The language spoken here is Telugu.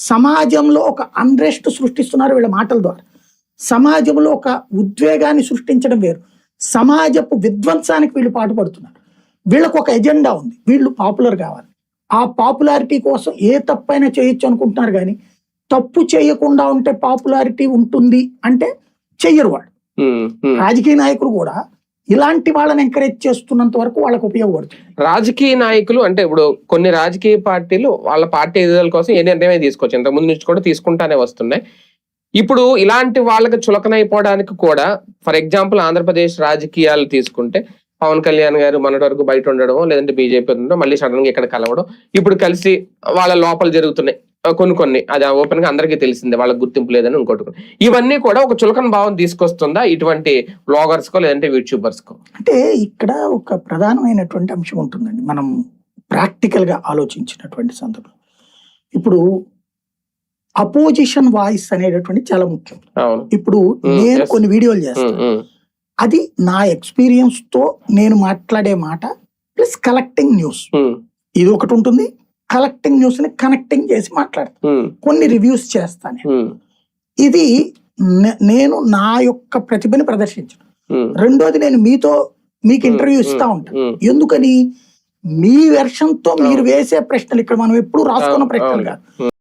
సమాజంలో ఒక అన్రెస్ట్ సృష్టిస్తున్నారు వీళ్ళ మాటల ద్వారా. సమాజంలో ఒక ఉద్వేగాన్ని సృష్టించడం వేరు, సమాజపు విధ్వంసానికి వీళ్ళు పాటుపడుతున్నారు. వీళ్ళకు ఒక ఎజెండా ఉంది, వీళ్ళు పాపులర్ కావాలి. ఆ పాపులారిటీ కోసం ఏ తప్పైనా చేయొచ్చు అనుకుంటున్నారు, కానీ తప్పు చేయకుండా ఉంటే పాపులారిటీ ఉంటుంది అంటే చెయ్యరు వాళ్ళు. రాజకీయ నాయకులు కూడా ఇలాంటి వాళ్ళని ఎంకరేజ్ చేస్తున్నంత వరకు వాళ్ళకు ఉపయోగపడుతుంది. రాజకీయ నాయకులు అంటే ఇప్పుడు కొన్ని రాజకీయ పార్టీలు వాళ్ళ పార్టీ ఎదుగుదల కోసం ఏ నిర్ణయం తీసుకోవచ్చు, ఇంతకుముందు నుంచి కూడా తీసుకుంటానే వస్తున్నాయి. ఇప్పుడు ఇలాంటి వాళ్ళకి చులకనైపోవడానికి కూడా, ఫర్ ఎగ్జాంపుల్ ఆంధ్రప్రదేశ్ రాజకీయాలు తీసుకుంటే పవన్ కళ్యాణ్ గారు మొన్నటి వరకు బయట ఉండడం, లేదంటే బీజేపీ ఉండడం, మళ్ళీ సడన్ గా ఇక్కడ కలవడం, ఇప్పుడు కలిసి వాళ్ళ లోపల జరుగుతున్నాయి కొన్ని అది ఓపెన్ గా అందరికీ తెలిసిందే, వాళ్ళకి గుర్తింపు లేదని ఇంకోటి. ఇవన్నీ కూడా ఒక చులకన భావం తీసుకొస్తుందా ఇటువంటి బ్లాగర్స్ కో లేదంటే యూట్యూబర్స్ కో? అంటే ఇక్కడ ఒక ప్రధానమైనటువంటి అంశం ఉంటుందండి, మనం ప్రాక్టికల్ గా ఆలోచించినటువంటి సందర్భం. ఇప్పుడు అపోజిషన్ వాయిస్ అనేటటువంటి చాలా ముఖ్యం. ఇప్పుడు నేను కొన్ని వీడియోలు చేస్తాను, అది నా ఎక్స్పీరియన్స్ తో నేను మాట్లాడే మాట ప్లస్ కలెక్టింగ్ న్యూస్, ఇది ఒకటి ఉంటుంది. కలెక్టింగ్ న్యూస్ ని కనెక్టింగ్ చేసి మాట్లాడతాను, కొన్ని రివ్యూస్ చేస్తాను. ఇది నేను నా యొక్క ప్రతిభని ప్రదర్శించను. రెండోది, నేను మీకు ఇంటర్వ్యూ ఇస్తా ఉంటాను. ఎందుకని? మీ వెర్షన్ తో మీరు వేసే ప్రశ్నలు ఇక్కడ మనం ఎప్పుడు రాసుకున్న ప్రశ్నలు కాదు.